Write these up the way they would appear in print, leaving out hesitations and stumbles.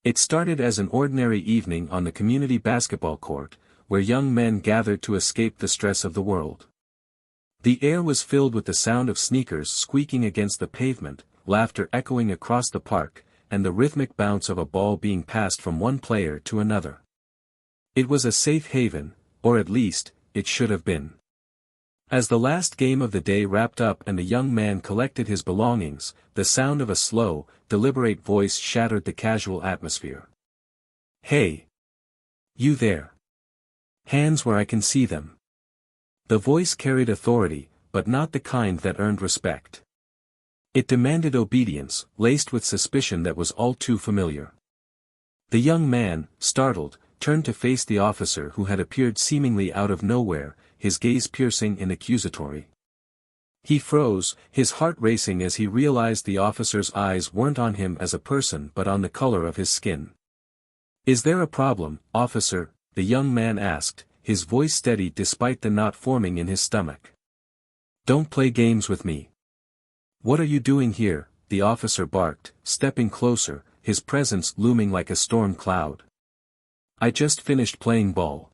It started as an ordinary evening on the community basketball court, where young men gathered to escape the stress of the world. The air was filled with the sound of sneakers squeaking against the pavement, laughter echoing across the park, and the rhythmic bounce of a ball being passed from one player to another. It was a safe haven, or at least, it should have been. As the last game of the day wrapped up and the young man collected his belongings, the sound of a slow, deliberate voice shattered the casual atmosphere. "Hey! You there! Hands where I can see them." The voice carried authority, but not the kind that earned respect. It demanded obedience, laced with suspicion that was all too familiar. The young man, startled, turned to face the officer who had appeared seemingly out of nowhere, his gaze piercing and accusatory. He froze, his heart racing as he realized the officer's eyes weren't on him as a person but on the color of his skin. "Is there a problem, officer?" the young man asked, his voice steady despite the knot forming in his stomach. "Don't play games with me." "What are you doing here?" the officer barked, stepping closer, his presence looming like a storm cloud. "I just finished playing ball."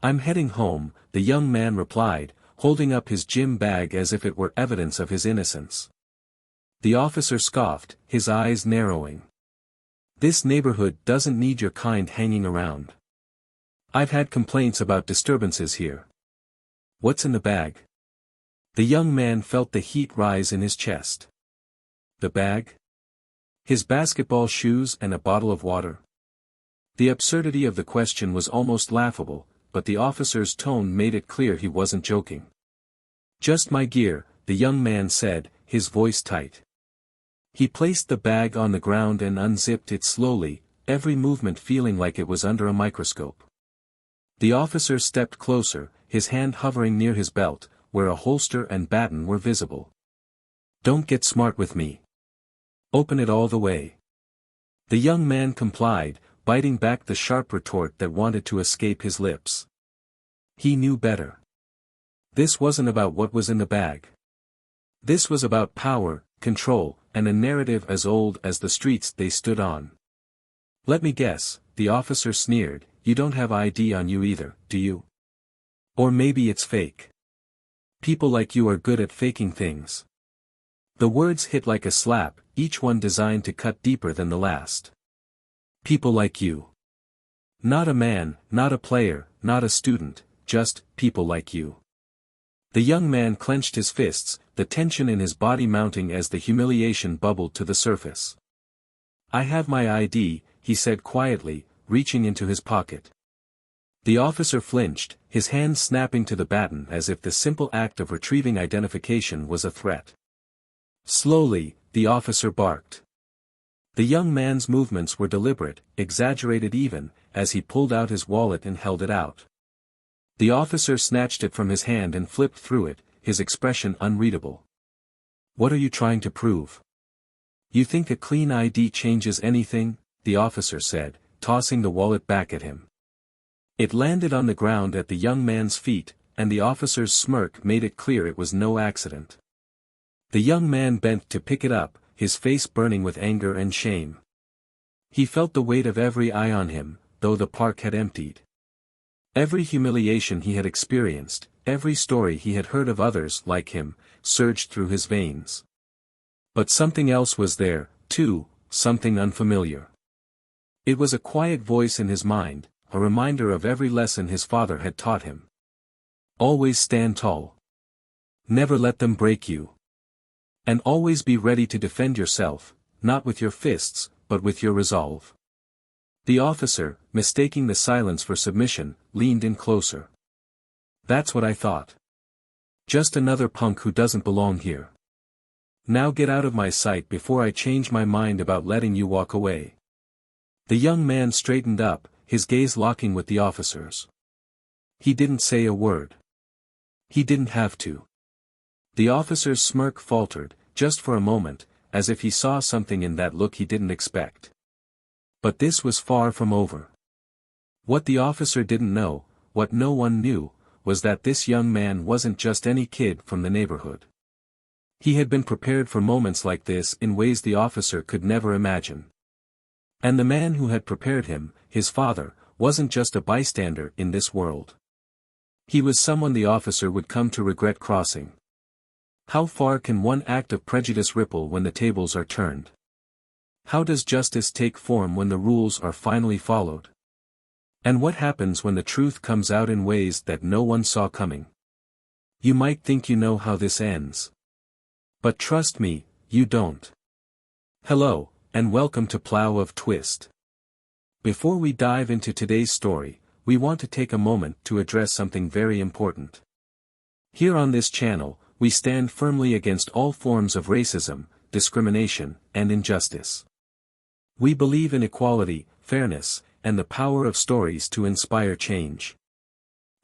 "I'm heading home," the young man replied, holding up his gym bag as if it were evidence of his innocence. The officer scoffed, his eyes narrowing. "This neighborhood doesn't need your kind hanging around. I've had complaints about disturbances here." "What's in the bag?" The young man felt the heat rise in his chest. The bag? His basketball shoes and a bottle of water? The absurdity of the question was almost laughable, but the officer's tone made it clear he wasn't joking. "Just my gear," the young man said, his voice tight. He placed the bag on the ground and unzipped it slowly, every movement feeling like it was under a microscope. The officer stepped closer, his hand hovering near his belt, where a holster and baton were visible. "Don't get smart with me. Open it all the way." The young man complied, biting back the sharp retort that wanted to escape his lips. He knew better. This wasn't about what was in the bag. This was about power, control, and a narrative as old as the streets they stood on. "Let me guess," the officer sneered, "you don't have ID on you either, do you? Or maybe it's fake. People like you are good at faking things." The words hit like a slap, each one designed to cut deeper than the last. People like you. Not a man, not a player, not a student, just people like you. The young man clenched his fists, the tension in his body mounting as the humiliation bubbled to the surface. "I have my ID," he said quietly, reaching into his pocket. The officer flinched, his hand snapping to the baton as if the simple act of retrieving identification was a threat. Slowly, the officer barked. The young man's movements were deliberate, exaggerated even, as he pulled out his wallet and held it out. The officer snatched it from his hand and flipped through it, his expression unreadable. "What are you trying to prove? You think a clean ID changes anything?" the officer said, tossing the wallet back at him. It landed on the ground at the young man's feet, and the officer's smirk made it clear it was no accident. The young man bent to pick it up, his face burning with anger and shame. He felt the weight of every eye on him, though the park had emptied. Every humiliation he had experienced, every story he had heard of others like him, surged through his veins. But something else was there, too, something unfamiliar. It was a quiet voice in his mind, a reminder of every lesson his father had taught him. Always stand tall. Never let them break you. And always be ready to defend yourself, not with your fists, but with your resolve. The officer, mistaking the silence for submission, leaned in closer. "That's what I thought. Just another punk who doesn't belong here. Now get out of my sight before I change my mind about letting you walk away." The young man straightened up, his gaze locking with the officer's. He didn't say a word. He didn't have to. The officer's smirk faltered, just for a moment, as if he saw something in that look he didn't expect. But this was far from over. What the officer didn't know, what no one knew, was that this young man wasn't just any kid from the neighborhood. He had been prepared for moments like this in ways the officer could never imagine. And the man who had prepared him, his father, wasn't just a bystander in this world. He was someone the officer would come to regret crossing. How far can one act of prejudice ripple when the tables are turned? How does justice take form when the rules are finally followed? And what happens when the truth comes out in ways that no one saw coming? You might think you know how this ends. But trust me, you don't. Hello, and welcome to Plow of Twist. Before we dive into today's story, we want to take a moment to address something very important. Here on this channel, we stand firmly against all forms of racism, discrimination, and injustice. We believe in equality, fairness, and the power of stories to inspire change.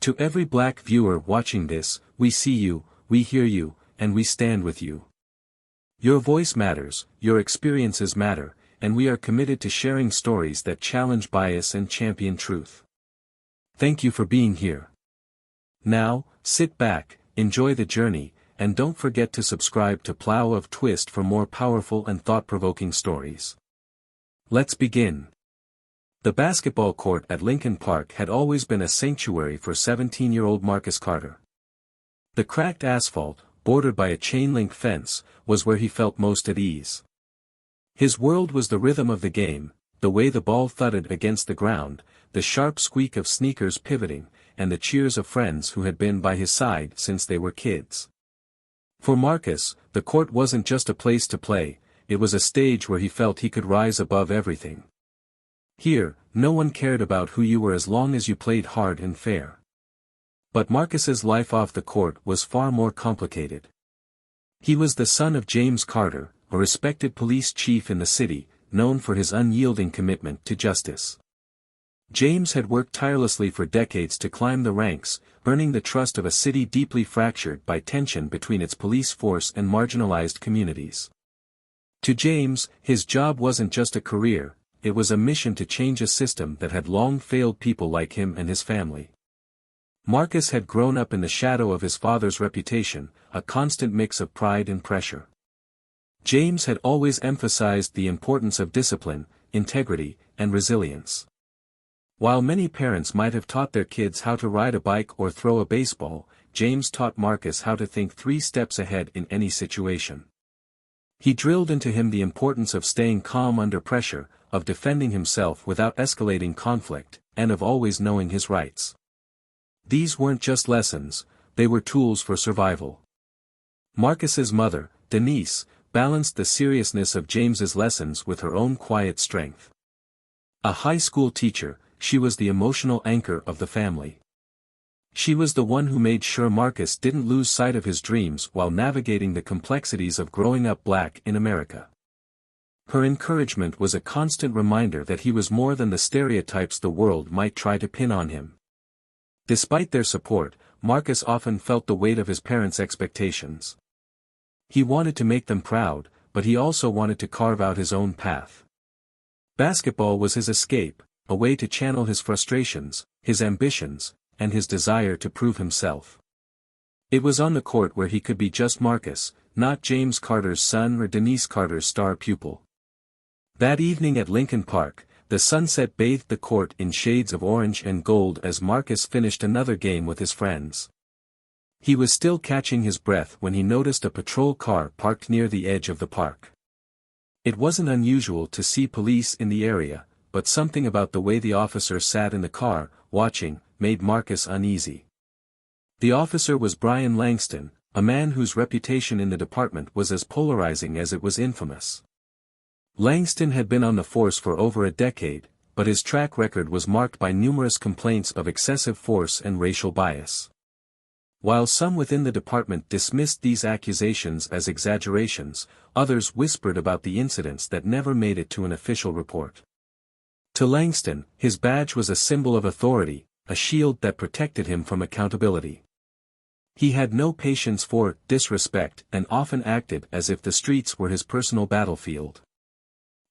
To every Black viewer watching this, we see you, we hear you, and we stand with you. Your voice matters, your experiences matter, and we are committed to sharing stories that challenge bias and champion truth. Thank you for being here. Now, sit back, enjoy the journey, and don't forget to subscribe to Plow of Twist for more powerful and thought-provoking stories. Let's begin. The basketball court at Lincoln Park had always been a sanctuary for 17-year-old Marcus Carter. The cracked asphalt, bordered by a chain-link fence, was where he felt most at ease. His world was the rhythm of the game, the way the ball thudded against the ground, the sharp squeak of sneakers pivoting, and the cheers of friends who had been by his side since they were kids. For Marcus, the court wasn't just a place to play, it was a stage where he felt he could rise above everything. Here, no one cared about who you were as long as you played hard and fair. But Marcus's life off the court was far more complicated. He was the son of James Carter, a respected police chief in the city, known for his unyielding commitment to justice. James had worked tirelessly for decades to climb the ranks, earning the trust of a city deeply fractured by tension between its police force and marginalized communities. To James, his job wasn't just a career, it was a mission to change a system that had long failed people like him and his family. Marcus had grown up in the shadow of his father's reputation, a constant mix of pride and pressure. James had always emphasized the importance of discipline, integrity, and resilience. While many parents might have taught their kids how to ride a bike or throw a baseball, James taught Marcus how to think 3 steps ahead in any situation. He drilled into him the importance of staying calm under pressure, of defending himself without escalating conflict, and of always knowing his rights. These weren't just lessons, they were tools for survival. Marcus's mother, Denise, balanced the seriousness of James's lessons with her own quiet strength. A high school teacher, she was the emotional anchor of the family. She was the one who made sure Marcus didn't lose sight of his dreams while navigating the complexities of growing up Black in America. Her encouragement was a constant reminder that he was more than the stereotypes the world might try to pin on him. Despite their support, Marcus often felt the weight of his parents' expectations. He wanted to make them proud, but he also wanted to carve out his own path. Basketball was his escape, a way to channel his frustrations, his ambitions, and his desire to prove himself. It was on the court where he could be just Marcus, not James Carter's son or Denise Carter's star pupil. That evening at Lincoln Park, the sunset bathed the court in shades of orange and gold as Marcus finished another game with his friends. He was still catching his breath when he noticed a patrol car parked near the edge of the park. It wasn't unusual to see police in the area, but something about the way the officer sat in the car, watching, made Marcus uneasy. The officer was Brian Langston, a man whose reputation in the department was as polarizing as it was infamous. Langston had been on the force for over a decade, but his track record was marked by numerous complaints of excessive force and racial bias. While some within the department dismissed these accusations as exaggerations, others whispered about the incidents that never made it to an official report. To Langston, his badge was a symbol of authority, a shield that protected him from accountability. He had no patience for disrespect and often acted as if the streets were his personal battlefield.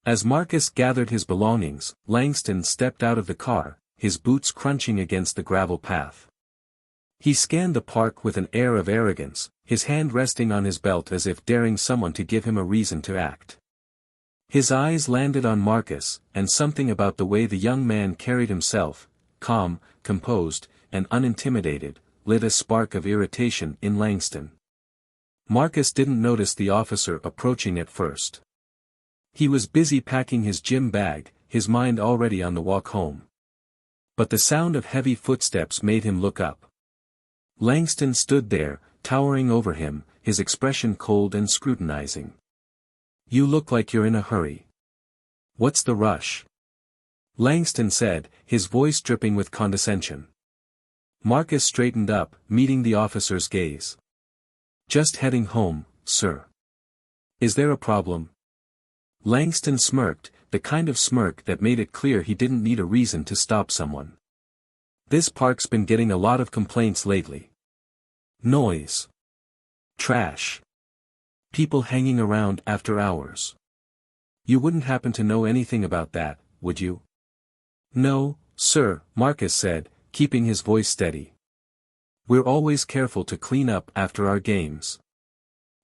As Marcus gathered his belongings, Langston stepped out of the car, his boots crunching against the gravel path. He scanned the park with an air of arrogance, his hand resting on his belt as if daring someone to give him a reason to act. His eyes landed on Marcus, and something about the way the young man carried himself, calm, composed, and unintimidated, lit a spark of irritation in Langston. Marcus didn't notice the officer approaching at first. He was busy packing his gym bag, his mind already on the walk home. But the sound of heavy footsteps made him look up. Langston stood there, towering over him, his expression cold and scrutinizing. "You look like you're in a hurry. What's the rush?" Langston said, his voice dripping with condescension. Marcus straightened up, meeting the officer's gaze. "Just heading home, sir." "Is there a problem?" Langston smirked, the kind of smirk that made it clear he didn't need a reason to stop someone. "This park's been getting a lot of complaints lately. Noise. Trash. People hanging around after hours. You wouldn't happen to know anything about that, would you?" "No, sir," Marcus said, keeping his voice steady. "We're always careful to clean up after our games."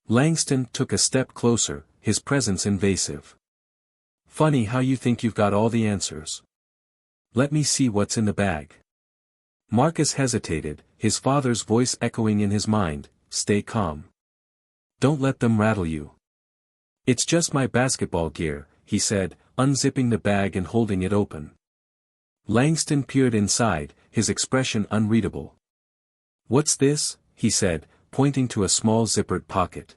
Langston took a step closer, his presence invasive. "Funny how you think you've got all the answers. Let me see what's in the bag." Marcus hesitated, his father's voice echoing in his mind, "Stay calm. Don't let them rattle you." "It's just my basketball gear," he said, unzipping the bag and holding it open. Langston peered inside, his expression unreadable. "What's this?" he said, pointing to a small zippered pocket.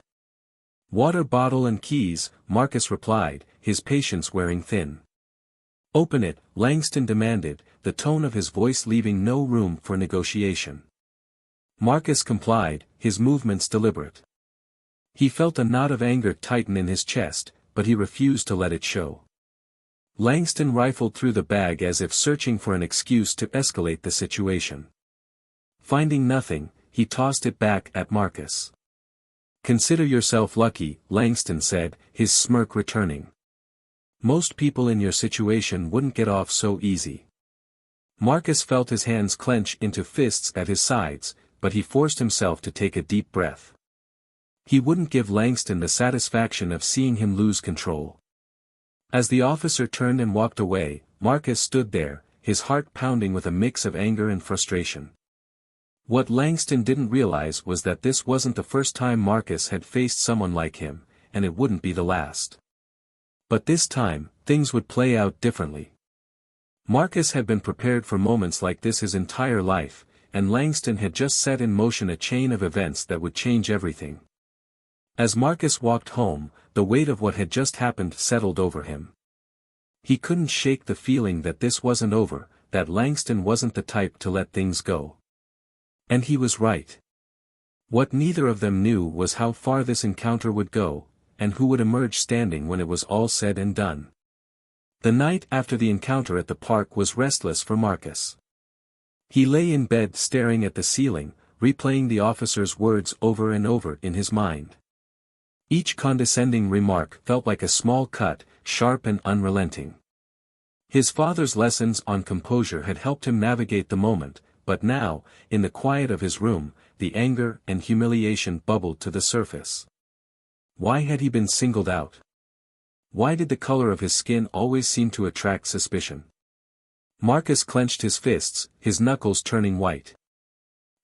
"Water bottle and keys," Marcus replied, his patience wearing thin. "Open it," Langston demanded, the tone of his voice leaving no room for negotiation. Marcus complied, his movements deliberate. He felt a knot of anger tighten in his chest, but he refused to let it show. Langston rifled through the bag as if searching for an excuse to escalate the situation. Finding nothing, he tossed it back at Marcus. "Consider yourself lucky," Langston said, his smirk returning. "Most people in your situation wouldn't get off so easy." Marcus felt his hands clench into fists at his sides, but he forced himself to take a deep breath. He wouldn't give Langston the satisfaction of seeing him lose control. As the officer turned and walked away, Marcus stood there, his heart pounding with a mix of anger and frustration. What Langston didn't realize was that this wasn't the first time Marcus had faced someone like him, and it wouldn't be the last. But this time, things would play out differently. Marcus had been prepared for moments like this his entire life, and Langston had just set in motion a chain of events that would change everything. As Marcus walked home, the weight of what had just happened settled over him. He couldn't shake the feeling that this wasn't over, that Langston wasn't the type to let things go. And he was right. What neither of them knew was how far this encounter would go, and who would emerge standing when it was all said and done. The night after the encounter at the park was restless for Marcus. He lay in bed staring at the ceiling, replaying the officer's words over and over in his mind. Each condescending remark felt like a small cut, sharp and unrelenting. His father's lessons on composure had helped him navigate the moment, but now, in the quiet of his room, the anger and humiliation bubbled to the surface. Why had he been singled out? Why did the color of his skin always seem to attract suspicion? Marcus clenched his fists, his knuckles turning white.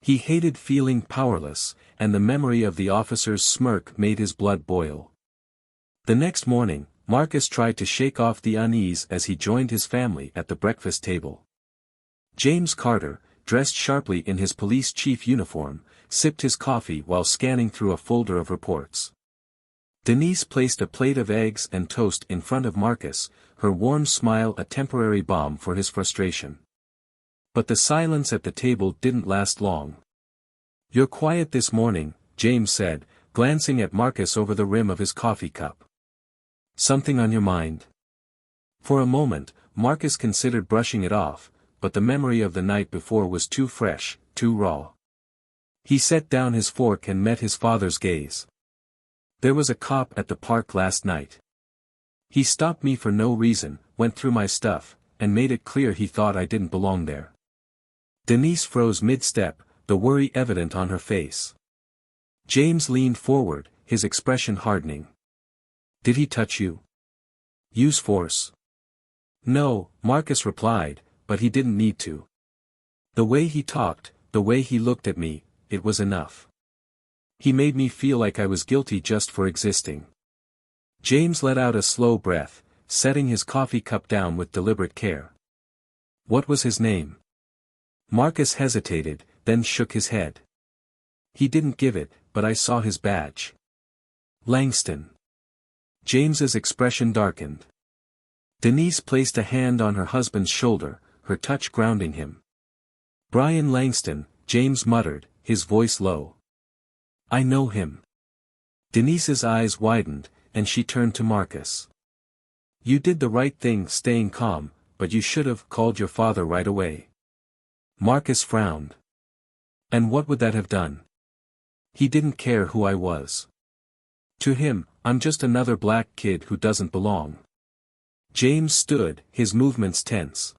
He hated feeling powerless, and the memory of the officer's smirk made his blood boil. The next morning, Marcus tried to shake off the unease as he joined his family at the breakfast table. James Carter, dressed sharply in his police chief uniform, sipped his coffee while scanning through a folder of reports. Denise placed a plate of eggs and toast in front of Marcus, her warm smile a temporary balm for his frustration. But the silence at the table didn't last long. "You're quiet this morning," James said, glancing at Marcus over the rim of his coffee cup. "Something on your mind?" For a moment, Marcus considered brushing it off, but the memory of the night before was too fresh, too raw. He set down his fork and met his father's gaze. "There was a cop at the park last night. He stopped me for no reason, went through my stuff, and made it clear he thought I didn't belong there." Denise froze mid-step, the worry evident on her face. James leaned forward, his expression hardening. "Did he touch you?" Use force. No, Marcus replied, but he didn't need to. The way he talked, the way he looked at me, it was enough. He made me feel like I was guilty just for existing. James let out a slow breath, setting his coffee cup down with deliberate care. What was his name? Marcus hesitated, then shook his head. He didn't give it, but I saw his badge. Langston. James's expression darkened. Denise placed a hand on her husband's shoulder, her touch grounding him. Brian Langston, James muttered, his voice low. I know him. Denise's eyes widened, and she turned to Marcus. You did the right thing staying calm, but you should have called your father right away. Marcus frowned. And what would that have done? He didn't care who I was. To him, I'm just another black kid who doesn't belong. James stood, his movements tense.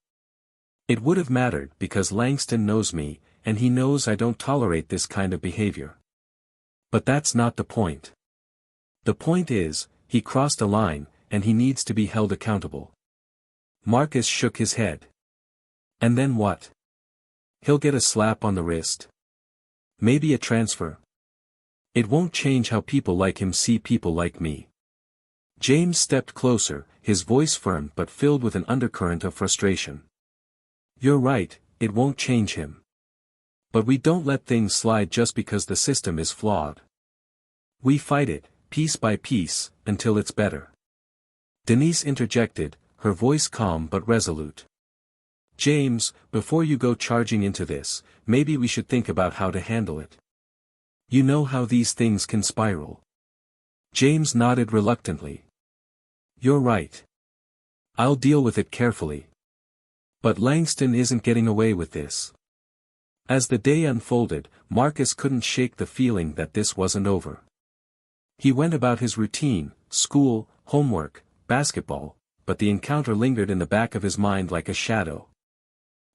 It would have mattered because Langston knows me, and he knows I don't tolerate this kind of behavior. But that's not the point. The point is, he crossed a line, and he needs to be held accountable. Marcus shook his head. And then what? He'll get a slap on the wrist. Maybe a transfer. It won't change how people like him see people like me. James stepped closer, his voice firm but filled with an undercurrent of frustration. You're right, it won't change him. But we don't let things slide just because the system is flawed. We fight it, piece by piece, until it's better. Denise interjected, her voice calm but resolute. James, before you go charging into this, maybe we should think about how to handle it. You know how these things can spiral. James nodded reluctantly. You're right. I'll deal with it carefully. But Langston isn't getting away with this. As the day unfolded, Marcus couldn't shake the feeling that this wasn't over. He went about his routine, school, homework, basketball, but the encounter lingered in the back of his mind like a shadow.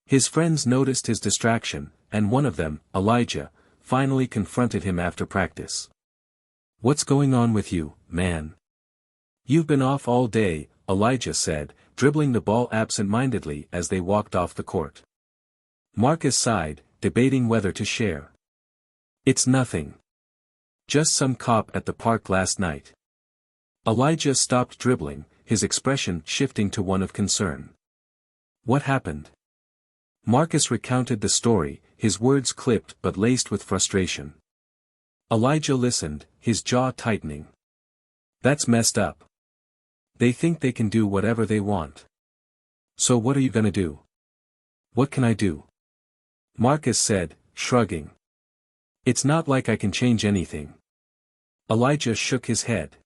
His friends noticed his distraction, and one of them, Elijah, finally confronted him after practice. What's going on with you, man? You've been off all day, Elijah said, dribbling the ball absent-mindedly as they walked off the court. Marcus sighed, debating whether to share. It's nothing. Just some cop at the park last night. Elijah stopped dribbling, his expression shifting to one of concern. What happened? Marcus recounted the story, his words clipped but laced with frustration. Elijah listened, his jaw tightening. That's messed up. They think they can do whatever they want. So what are you gonna do? What can I do? Marcus said, shrugging. It's not like I can change anything. Elijah shook his head.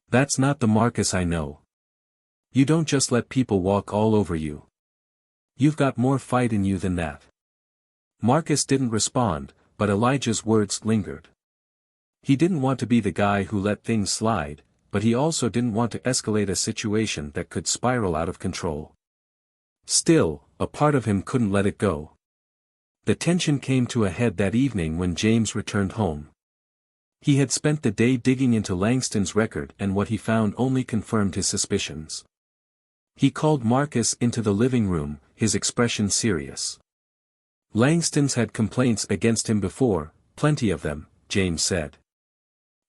That's not the Marcus I know. You don't just let people walk all over you. You've got more fight in you than that. Marcus didn't respond, but Elijah's words lingered. He didn't want to be the guy who let things slide, but he also didn't want to escalate a situation that could spiral out of control. Still, a part of him couldn't let it go. The tension came to a head that evening when James returned home. He had spent the day digging into Langston's record and what he found only confirmed his suspicions. He called Marcus into the living room, his expression serious. Langston's had complaints against him before, plenty of them, James said.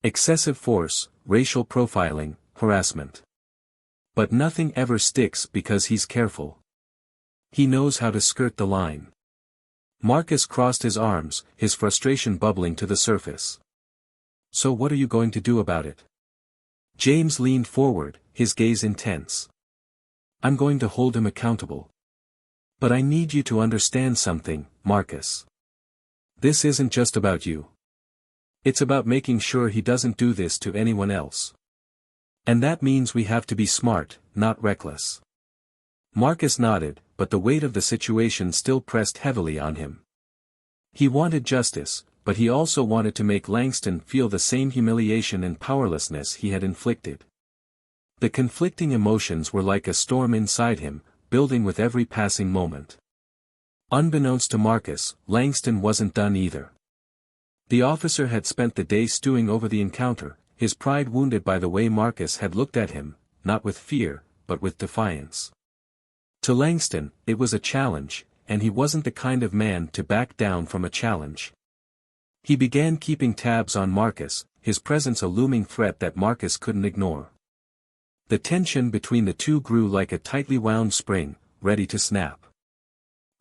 Excessive force, racial profiling, harassment. But nothing ever sticks because he's careful. He knows how to skirt the line. Marcus crossed his arms, his frustration bubbling to the surface. So what are you going to do about it? James leaned forward, his gaze intense. I'm going to hold him accountable. But I need you to understand something, Marcus. This isn't just about you. It's about making sure he doesn't do this to anyone else. And that means we have to be smart, not reckless. Marcus nodded, but the weight of the situation still pressed heavily on him. He wanted justice, but he also wanted to make Langston feel the same humiliation and powerlessness he had inflicted. The conflicting emotions were like a storm inside him, building with every passing moment. Unbeknownst to Marcus, Langston wasn't done either. The officer had spent the day stewing over the encounter, his pride wounded by the way Marcus had looked at him, not with fear, but with defiance. To Langston, it was a challenge, and he wasn't the kind of man to back down from a challenge. He began keeping tabs on Marcus, his presence a looming threat that Marcus couldn't ignore. The tension between the two grew like a tightly wound spring, ready to snap.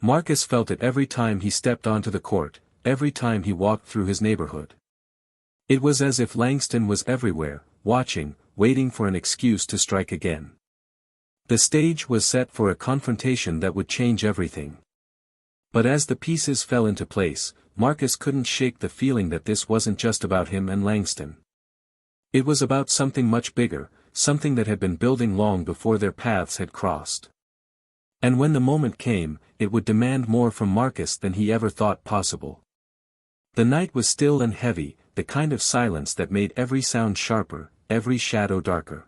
Marcus felt it every time he stepped onto the court, every time he walked through his neighborhood. It was as if Langston was everywhere, watching, waiting for an excuse to strike again. The stage was set for a confrontation that would change everything. But as the pieces fell into place, Marcus couldn't shake the feeling that this wasn't just about him and Langston. It was about something much bigger, something that had been building long before their paths had crossed. And when the moment came, it would demand more from Marcus than he ever thought possible. The night was still and heavy, the kind of silence that made every sound sharper, every shadow darker.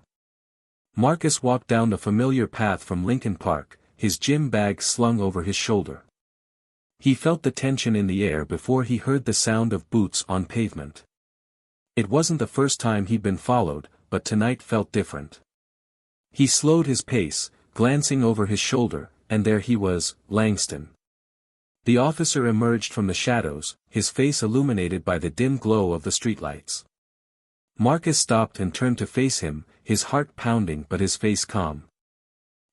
Marcus walked down the familiar path from Lincoln Park, his gym bag slung over his shoulder. He felt the tension in the air before he heard the sound of boots on pavement. It wasn't the first time he'd been followed, but tonight felt different. He slowed his pace, glancing over his shoulder, and there he was, Langston. The officer emerged from the shadows, his face illuminated by the dim glow of the streetlights. Marcus stopped and turned to face him, his heart pounding but his face calm.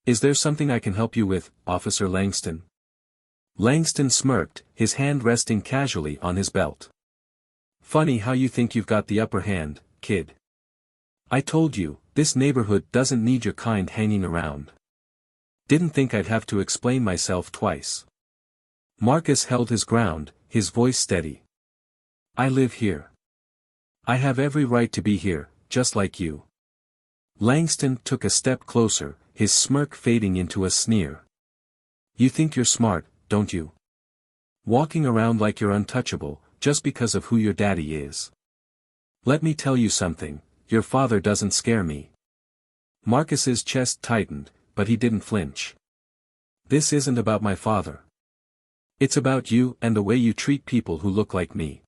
"Is there something I can help you with, Officer Langston?" Langston smirked, his hand resting casually on his belt. "Funny how you think you've got the upper hand, kid. I told you, this neighborhood doesn't need your kind hanging around. Didn't think I'd have to explain myself twice." Marcus held his ground, his voice steady. "I live here. I have every right to be here, just like you." Langston took a step closer, his smirk fading into a sneer. "You think you're smart, don't you? Walking around like you're untouchable, just because of who your daddy is. Let me tell you something, your father doesn't scare me." Marcus's chest tightened, but he didn't flinch. "This isn't about my father. It's about you and the way you treat people who look like me.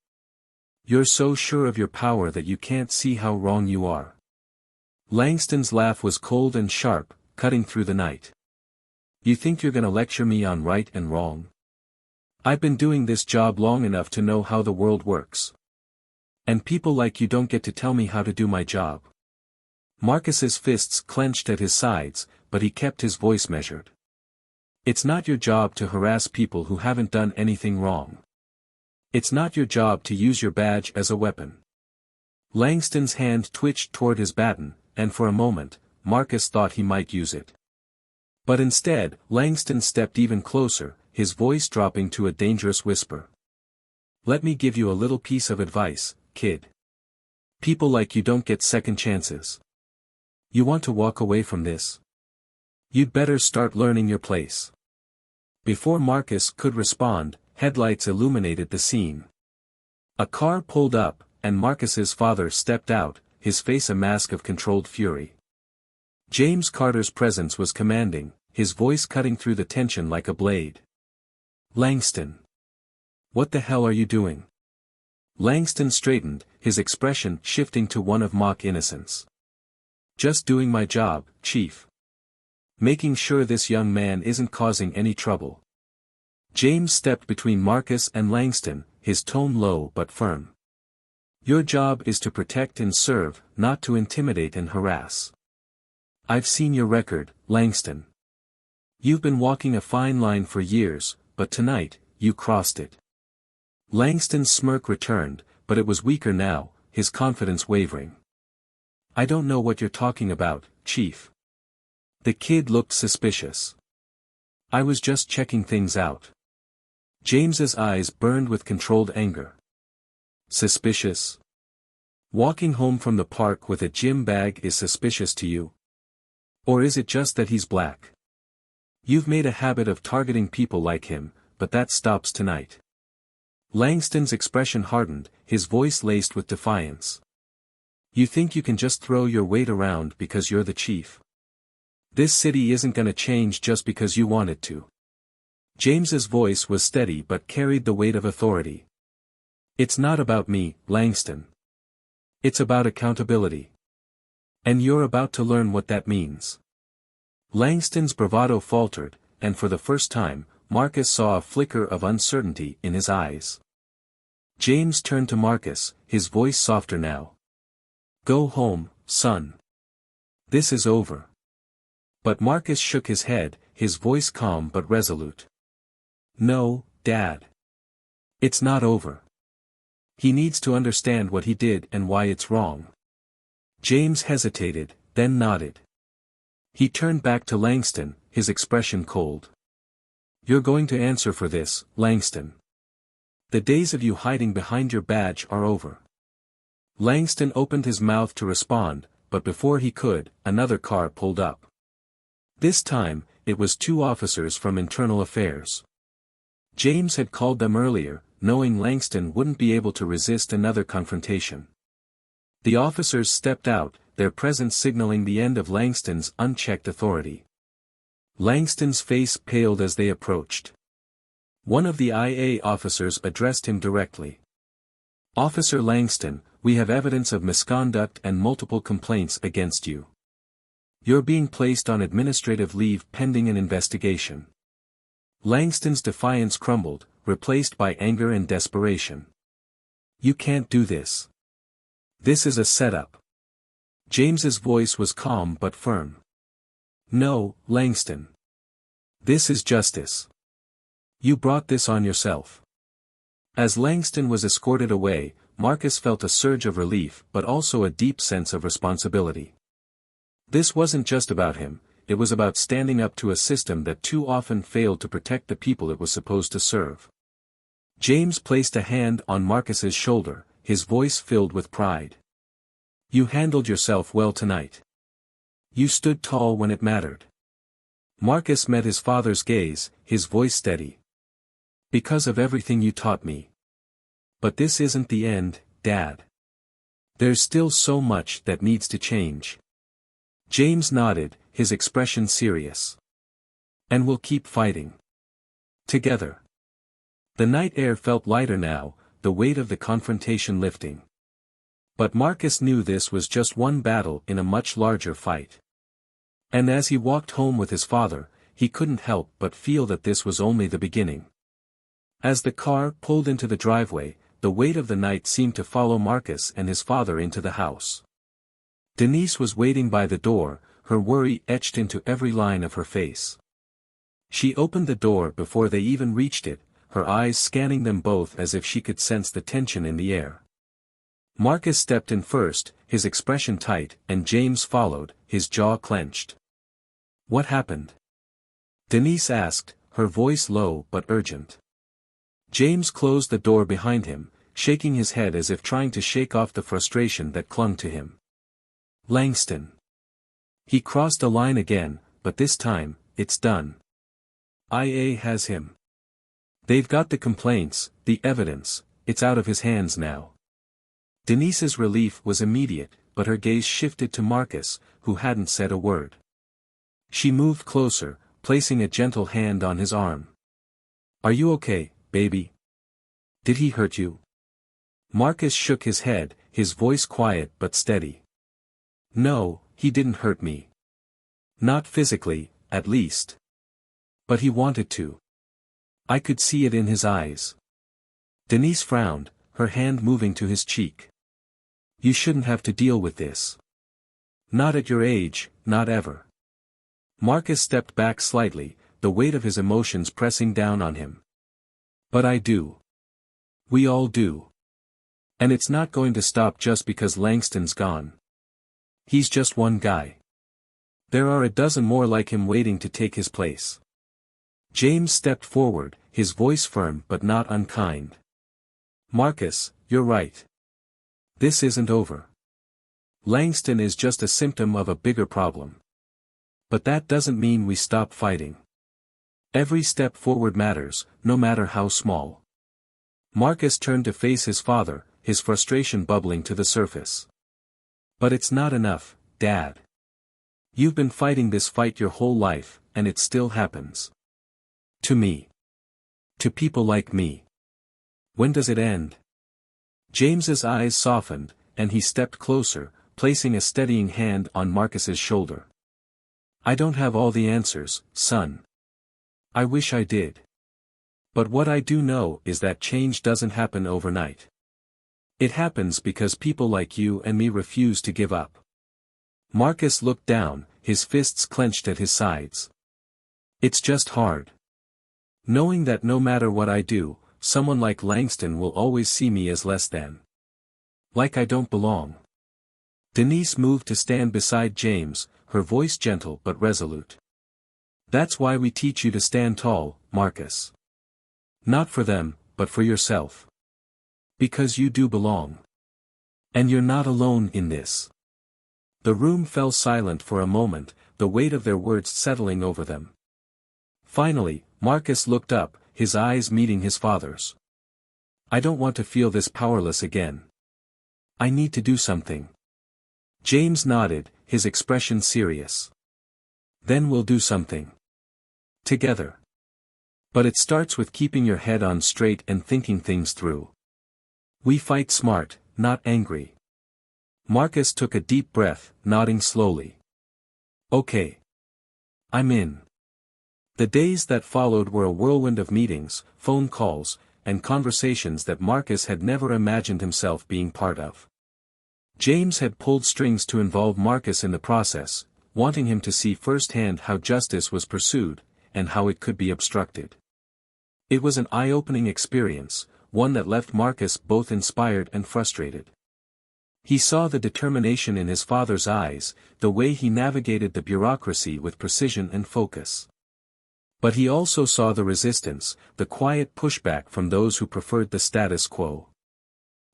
You're so sure of your power that you can't see how wrong you are." Langston's laugh was cold and sharp, cutting through the night. "You think you're gonna lecture me on right and wrong? I've been doing this job long enough to know how the world works. And people like you don't get to tell me how to do my job." Marcus's fists clenched at his sides, but he kept his voice measured. "It's not your job to harass people who haven't done anything wrong. It's not your job to use your badge as a weapon." Langston's hand twitched toward his baton, and for a moment, Marcus thought he might use it. But instead, Langston stepped even closer, his voice dropping to a dangerous whisper. "Let me give you a little piece of advice, kid. People like you don't get second chances. You want to walk away from this? You'd better start learning your place." Before Marcus could respond, headlights illuminated the scene. A car pulled up, and Marcus's father stepped out, his face a mask of controlled fury. James Carter's presence was commanding, his voice cutting through the tension like a blade. "Langston. What the hell are you doing?" Langston straightened, his expression shifting to one of mock innocence. "Just doing my job, Chief. Making sure this young man isn't causing any trouble." James stepped between Marcus and Langston, his tone low but firm. "Your job is to protect and serve, not to intimidate and harass. I've seen your record, Langston. You've been walking a fine line for years, but tonight, you crossed it." Langston's smirk returned, but it was weaker now, his confidence wavering. "I don't know what you're talking about, Chief." The kid looked suspicious. "I was just checking things out." James's eyes burned with controlled anger. "Suspicious? Walking home from the park with a gym bag is suspicious to you? Or is it just that he's black? You've made a habit of targeting people like him, but that stops tonight." Langston's expression hardened, his voice laced with defiance. "You think you can just throw your weight around because you're the chief? This city isn't gonna change just because you want it to." James's voice was steady but carried the weight of authority. "It's not about me, Langston. It's about accountability. And you're about to learn what that means. Langston's bravado faltered, and for the first time, Marcus saw a flicker of uncertainty in his eyes. James turned to Marcus, his voice softer now. Go home, son. This is over. But Marcus shook his head, his voice calm but resolute. No, Dad. It's not over. He needs to understand what he did and why it's wrong. James hesitated, then nodded. He turned back to Langston, his expression cold. You're going to answer for this, Langston. The days of you hiding behind your badge are over. Langston opened his mouth to respond, but before he could, another car pulled up. This time, it was 2 officers from Internal Affairs. James had called them earlier, knowing Langston wouldn't be able to resist another confrontation. The officers stepped out, their presence signaling the end of Langston's unchecked authority. Langston's face paled as they approached. One of the IA officers addressed him directly. Officer Langston, we have evidence of misconduct and multiple complaints against you. You're being placed on administrative leave pending an investigation. Langston's defiance crumbled, replaced by anger and desperation. You can't do this. This is a setup. James's voice was calm but firm. No, Langston. This is justice. You brought this on yourself. As Langston was escorted away, Marcus felt a surge of relief but also a deep sense of responsibility. This wasn't just about him, it was about standing up to a system that too often failed to protect the people it was supposed to serve. James placed a hand on Marcus's shoulder, his voice filled with pride. You handled yourself well tonight. You stood tall when it mattered. Marcus met his father's gaze, his voice steady. Because of everything you taught me. But this isn't the end, Dad. There's still so much that needs to change. James nodded, his expression serious. And we'll keep fighting. Together. The night air felt lighter now, the weight of the confrontation lifting. But Marcus knew this was just one battle in a much larger fight. And as he walked home with his father, he couldn't help but feel that this was only the beginning. As the car pulled into the driveway, the weight of the night seemed to follow Marcus and his father into the house. Denise was waiting by the door, her worry etched into every line of her face. She opened the door before they even reached it, her eyes scanning them both as if she could sense the tension in the air. Marcus stepped in first, his expression tight, and James followed, his jaw clenched. What happened? Denise asked, her voice low but urgent. James closed the door behind him, shaking his head as if trying to shake off the frustration that clung to him. Langston. He crossed a line again, but this time, it's done. IA has him. They've got the complaints, the evidence, it's out of his hands now. Denise's relief was immediate, but her gaze shifted to Marcus, who hadn't said a word. She moved closer, placing a gentle hand on his arm. Are you okay, baby? Did he hurt you? Marcus shook his head, his voice quiet but steady. No, he didn't hurt me. Not physically, at least. But he wanted to. I could see it in his eyes. Denise frowned, her hand moving to his cheek. You shouldn't have to deal with this. Not at your age, not ever. Marcus stepped back slightly, the weight of his emotions pressing down on him. But I do. We all do. And it's not going to stop just because Langston's gone. He's just one guy. There are a dozen more like him waiting to take his place. James stepped forward, his voice firm but not unkind. Marcus, you're right. This isn't over. Langston is just a symptom of a bigger problem. But that doesn't mean we stop fighting. Every step forward matters, no matter how small. Marcus turned to face his father, his frustration bubbling to the surface. But it's not enough, Dad. You've been fighting this fight your whole life, and it still happens. To me. To people like me. When does it end? James's eyes softened, and he stepped closer, placing a steadying hand on Marcus's shoulder. "I don't have all the answers, son. I wish I did. But what I do know is that change doesn't happen overnight. It happens because people like you and me refuse to give up." Marcus looked down, his fists clenched at his sides. "It's just hard. Knowing that no matter what I do, someone like Langston will always see me as less than. Like I don't belong." Denise moved to stand beside James, her voice gentle but resolute. "That's why we teach you to stand tall, Marcus. Not for them, but for yourself. Because you do belong. And you're not alone in this." The room fell silent for a moment, the weight of their words settling over them. Finally, Marcus looked up, his eyes meeting his father's. "I don't want to feel this powerless again. I need to do something." James nodded, his expression serious. "Then we'll do something. Together. But it starts with keeping your head on straight and thinking things through. We fight smart, not angry." Marcus took a deep breath, nodding slowly. "Okay. I'm in." The days that followed were a whirlwind of meetings, phone calls, and conversations that Marcus had never imagined himself being part of. James had pulled strings to involve Marcus in the process, wanting him to see firsthand how justice was pursued, and how it could be obstructed. It was an eye-opening experience, one that left Marcus both inspired and frustrated. He saw the determination in his father's eyes, the way he navigated the bureaucracy with precision and focus. But he also saw the resistance, the quiet pushback from those who preferred the status quo.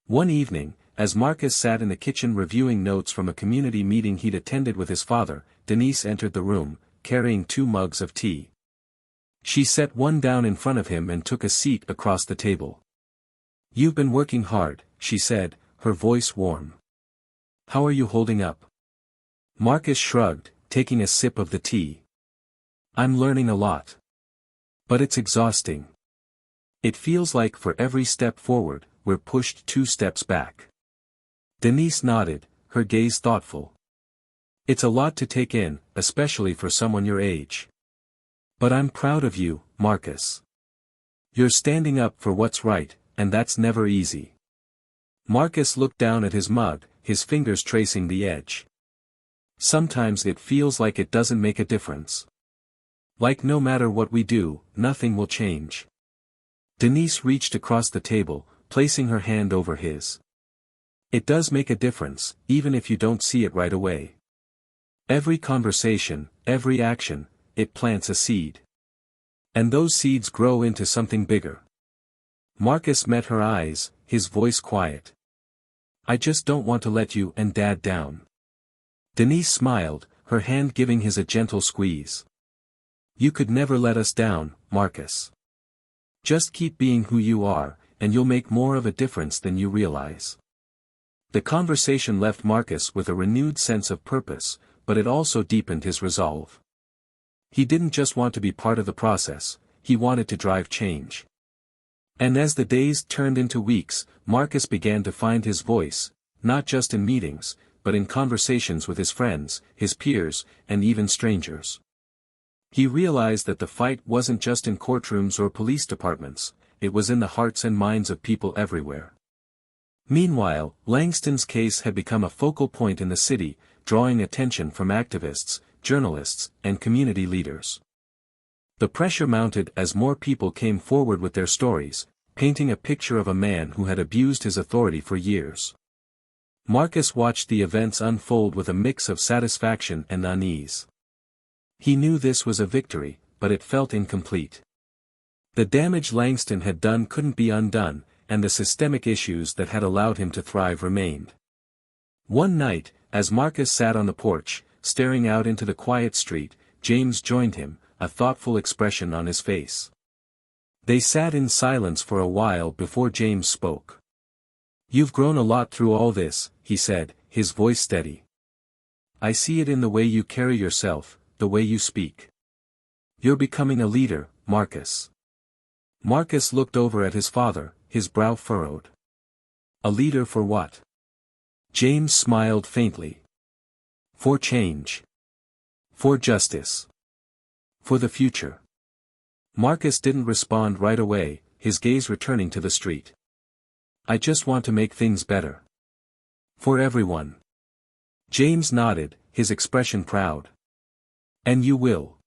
One evening, as Marcus sat in the kitchen reviewing notes from a community meeting he'd attended with his father, Denise entered the room, carrying 2 mugs of tea. She set one down in front of him and took a seat across the table. "You've been working hard," she said, her voice warm. "How are you holding up?" Marcus shrugged, taking a sip of the tea. "I'm learning a lot. But it's exhausting. It feels like for every step forward, we're pushed 2 steps back." Denise nodded, her gaze thoughtful. "It's a lot to take in, especially for someone your age. But I'm proud of you, Marcus. You're standing up for what's right, and that's never easy." Marcus looked down at his mug, his fingers tracing the edge. "Sometimes it feels like it doesn't make a difference. Like no matter what we do, nothing will change." Denise reached across the table, placing her hand over his. "It does make a difference, even if you don't see it right away. Every conversation, every action, it plants a seed. And those seeds grow into something bigger." Marcus met her eyes, his voice quiet. "I just don't want to let you and Dad down." Denise smiled, her hand giving his a gentle squeeze. "You could never let us down, Marcus. Just keep being who you are, and you'll make more of a difference than you realize." The conversation left Marcus with a renewed sense of purpose, but it also deepened his resolve. He didn't just want to be part of the process, he wanted to drive change. And as the days turned into weeks, Marcus began to find his voice, not just in meetings, but in conversations with his friends, his peers, and even strangers. He realized that the fight wasn't just in courtrooms or police departments, it was in the hearts and minds of people everywhere. Meanwhile, Langston's case had become a focal point in the city, drawing attention from activists, journalists, and community leaders. The pressure mounted as more people came forward with their stories, painting a picture of a man who had abused his authority for years. Marcus watched the events unfold with a mix of satisfaction and unease. He knew this was a victory, but it felt incomplete. The damage Langston had done couldn't be undone, and the systemic issues that had allowed him to thrive remained. One night, as Marcus sat on the porch, staring out into the quiet street, James joined him, a thoughtful expression on his face. They sat in silence for a while before James spoke. "You've grown a lot through all this," he said, his voice steady. "I see it in the way you carry yourself, the way you speak. You're becoming a leader, Marcus." Marcus looked over at his father, his brow furrowed. "A leader for what?" James smiled faintly. For change. For justice. For the future. Marcus didn't respond right away, his gaze returning to the street. I just want to make things better. For everyone. James nodded, his expression proud. And you will.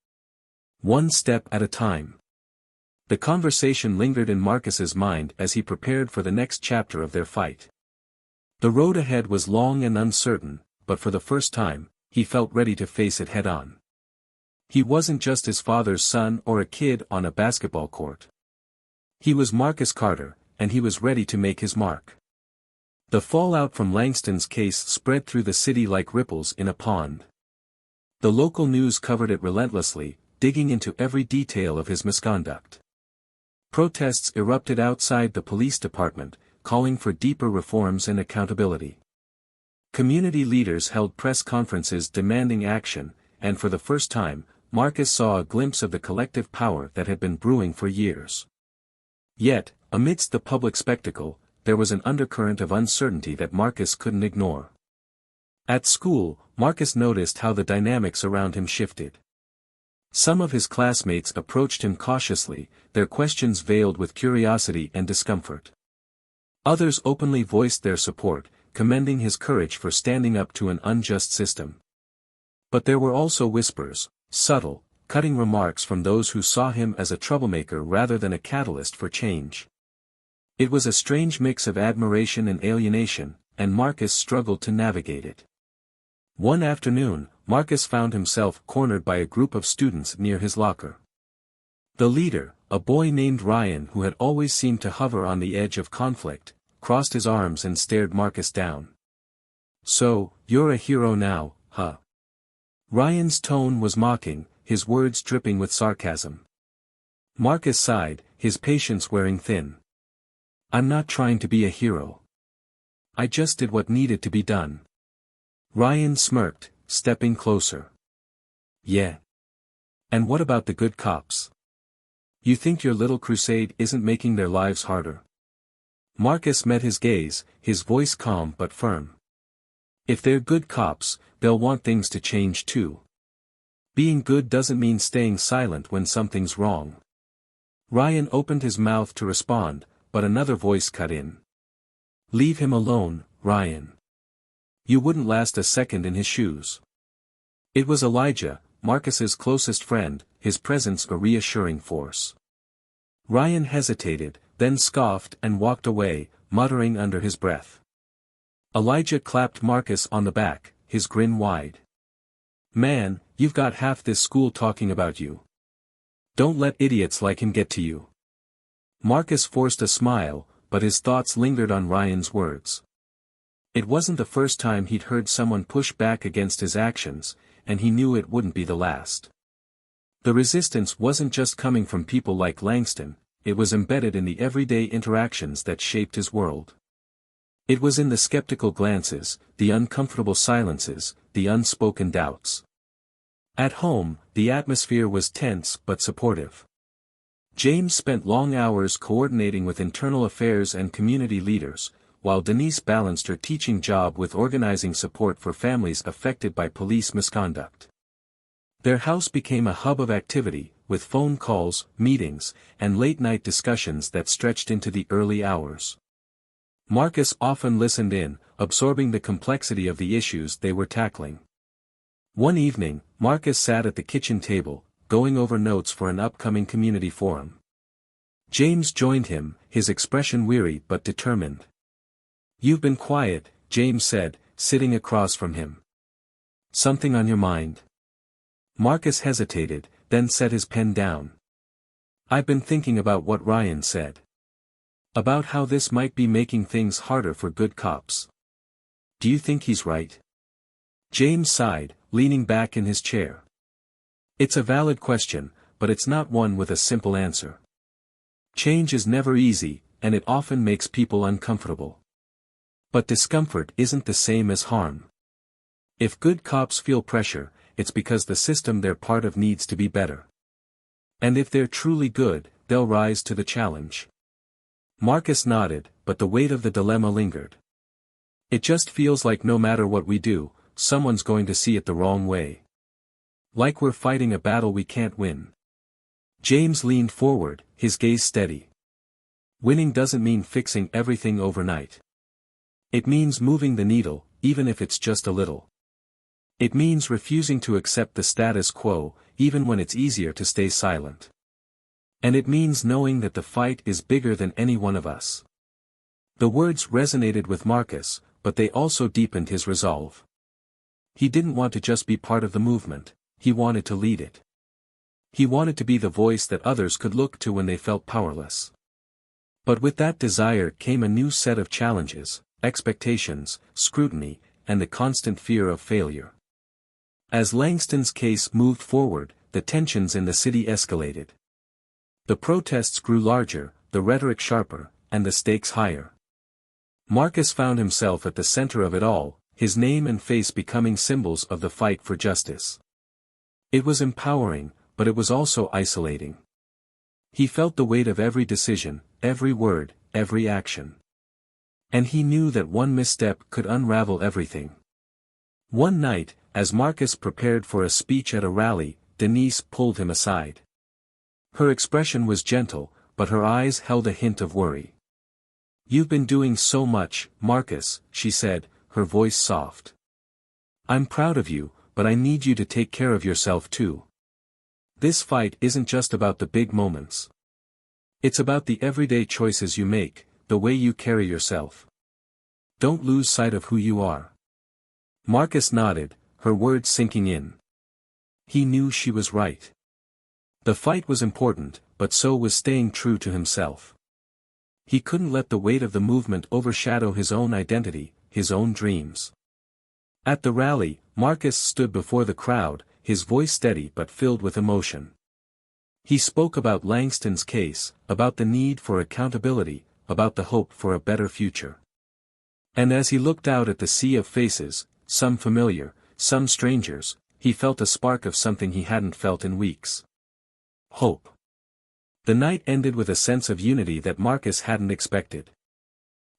One step at a time. The conversation lingered in Marcus's mind as he prepared for the next chapter of their fight. The road ahead was long and uncertain, but for the first time, he felt ready to face it head-on. He wasn't just his father's son or a kid on a basketball court. He was Marcus Carter, and he was ready to make his mark. The fallout from Langston's case spread through the city like ripples in a pond. The local news covered it relentlessly, digging into every detail of his misconduct. Protests erupted outside the police department, calling for deeper reforms and accountability. Community leaders held press conferences demanding action, and for the first time, Marcus saw a glimpse of the collective power that had been brewing for years. Yet, amidst the public spectacle, there was an undercurrent of uncertainty that Marcus couldn't ignore. At school, Marcus noticed how the dynamics around him shifted. Some of his classmates approached him cautiously, their questions veiled with curiosity and discomfort. Others openly voiced their support, commending his courage for standing up to an unjust system. But there were also whispers, subtle, cutting remarks from those who saw him as a troublemaker rather than a catalyst for change. It was a strange mix of admiration and alienation, and Marcus struggled to navigate it. One afternoon, Marcus found himself cornered by a group of students near his locker. The leader, a boy named Ryan who had always seemed to hover on the edge of conflict, crossed his arms and stared Marcus down. So, you're a hero now, huh? Ryan's tone was mocking, his words dripping with sarcasm. Marcus sighed, his patience wearing thin. I'm not trying to be a hero. I just did what needed to be done. Ryan smirked, stepping closer. Yeah. And what about the good cops? You think your little crusade isn't making their lives harder? Marcus met his gaze, his voice calm but firm. If they're good cops, they'll want things to change too. Being good doesn't mean staying silent when something's wrong. Ryan opened his mouth to respond, but another voice cut in. Leave him alone, Ryan. You wouldn't last a second in his shoes. It was Elijah, Marcus's closest friend, his presence a reassuring force. Ryan hesitated, then scoffed and walked away, muttering under his breath. Elijah clapped Marcus on the back, his grin wide. Man, you've got half this school talking about you. Don't let idiots like him get to you. Marcus forced a smile, but his thoughts lingered on Ryan's words. It wasn't the first time he'd heard someone push back against his actions, and he knew it wouldn't be the last. The resistance wasn't just coming from people like Langston, it was embedded in the everyday interactions that shaped his world. It was in the skeptical glances, the uncomfortable silences, the unspoken doubts. At home, the atmosphere was tense but supportive. James spent long hours coordinating with internal affairs and community leaders, while Denise balanced her teaching job with organizing support for families affected by police misconduct. Their house became a hub of activity, with phone calls, meetings, and late-night discussions that stretched into the early hours. Marcus often listened in, absorbing the complexity of the issues they were tackling. One evening, Marcus sat at the kitchen table, going over notes for an upcoming community forum. James joined him, his expression weary but determined. You've been quiet, James said, sitting across from him. Something on your mind? Marcus hesitated, then set his pen down. I've been thinking about what Ryan said. About how this might be making things harder for good cops. Do you think he's right? James sighed, leaning back in his chair. It's a valid question, but it's not one with a simple answer. Change is never easy, and it often makes people uncomfortable. But discomfort isn't the same as harm. If good cops feel pressure, it's because the system they're part of needs to be better. And if they're truly good, they'll rise to the challenge. Marcus nodded, but the weight of the dilemma lingered. It just feels like no matter what we do, someone's going to see it the wrong way. Like we're fighting a battle we can't win. James leaned forward, his gaze steady. Winning doesn't mean fixing everything overnight. It means moving the needle, even if it's just a little. It means refusing to accept the status quo, even when it's easier to stay silent. And it means knowing that the fight is bigger than any one of us. The words resonated with Marcus, but they also deepened his resolve. He didn't want to just be part of the movement, he wanted to lead it. He wanted to be the voice that others could look to when they felt powerless. But with that desire came a new set of challenges, expectations, scrutiny, and the constant fear of failure. As Langston's case moved forward, the tensions in the city escalated. The protests grew larger, the rhetoric sharper, and the stakes higher. Marcus found himself at the center of it all, his name and face becoming symbols of the fight for justice. It was empowering, but it was also isolating. He felt the weight of every decision, every word, every action. And he knew that one misstep could unravel everything. One night, as Marcus prepared for a speech at a rally, Denise pulled him aside. Her expression was gentle, but her eyes held a hint of worry. "You've been doing so much, Marcus," she said, her voice soft. "I'm proud of you, but I need you to take care of yourself too. This fight isn't just about the big moments. It's about the everyday choices you make, the way you carry yourself. Don't lose sight of who you are." Marcus nodded, her words sinking in. He knew she was right. The fight was important, but so was staying true to himself. He couldn't let the weight of the movement overshadow his own identity, his own dreams. At the rally, Marcus stood before the crowd, his voice steady but filled with emotion. He spoke about Langston's case, about the need for accountability, about the hope for a better future. And as he looked out at the sea of faces, some familiar, some strangers, he felt a spark of something he hadn't felt in weeks. Hope. The night ended with a sense of unity that Marcus hadn't expected.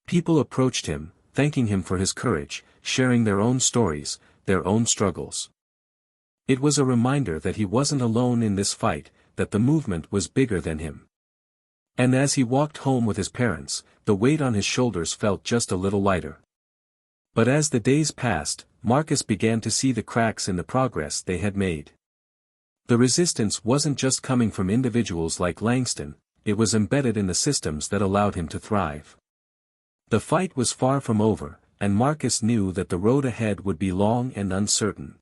People approached him, thanking him for his courage, sharing their own stories, their own struggles. It was a reminder that he wasn't alone in this fight, that the movement was bigger than him. And as he walked home with his parents, the weight on his shoulders felt just a little lighter. But as the days passed, Marcus began to see the cracks in the progress they had made. The resistance wasn't just coming from individuals like Langston, it was embedded in the systems that allowed him to thrive. The fight was far from over, and Marcus knew that the road ahead would be long and uncertain.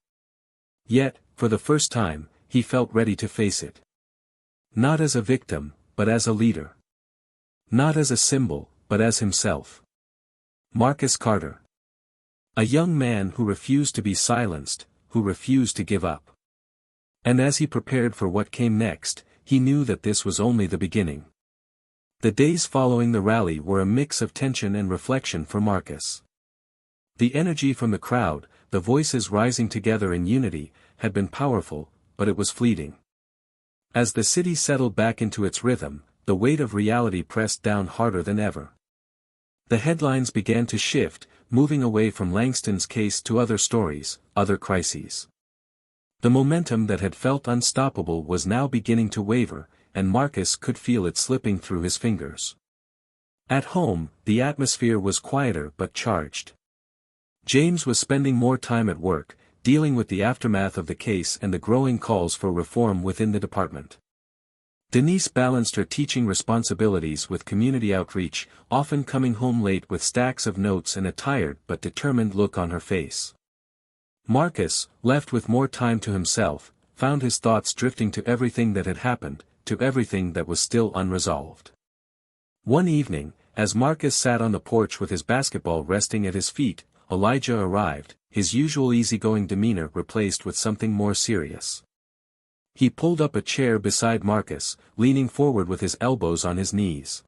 Yet, for the first time, he felt ready to face it. Not as a victim, but as a leader. Not as a symbol, but as himself. Marcus Carter. A young man who refused to be silenced, who refused to give up. And as he prepared for what came next, he knew that this was only the beginning. The days following the rally were a mix of tension and reflection for Marcus. The energy from the crowd, the voices rising together in unity, had been powerful, but it was fleeting. As the city settled back into its rhythm, the weight of reality pressed down harder than ever. The headlines began to shift, moving away from Langston's case to other stories, other crises. The momentum that had felt unstoppable was now beginning to waver, and Marcus could feel it slipping through his fingers. At home, the atmosphere was quieter but charged. James was spending more time at work, dealing with the aftermath of the case and the growing calls for reform within the department. Denise balanced her teaching responsibilities with community outreach, often coming home late with stacks of notes and a tired but determined look on her face. Marcus, left with more time to himself, found his thoughts drifting to everything that had happened, to everything that was still unresolved. One evening, as Marcus sat on the porch with his basketball resting at his feet, Elijah arrived, his usual easygoing demeanor replaced with something more serious. He pulled up a chair beside Marcus, leaning forward with his elbows on his knees.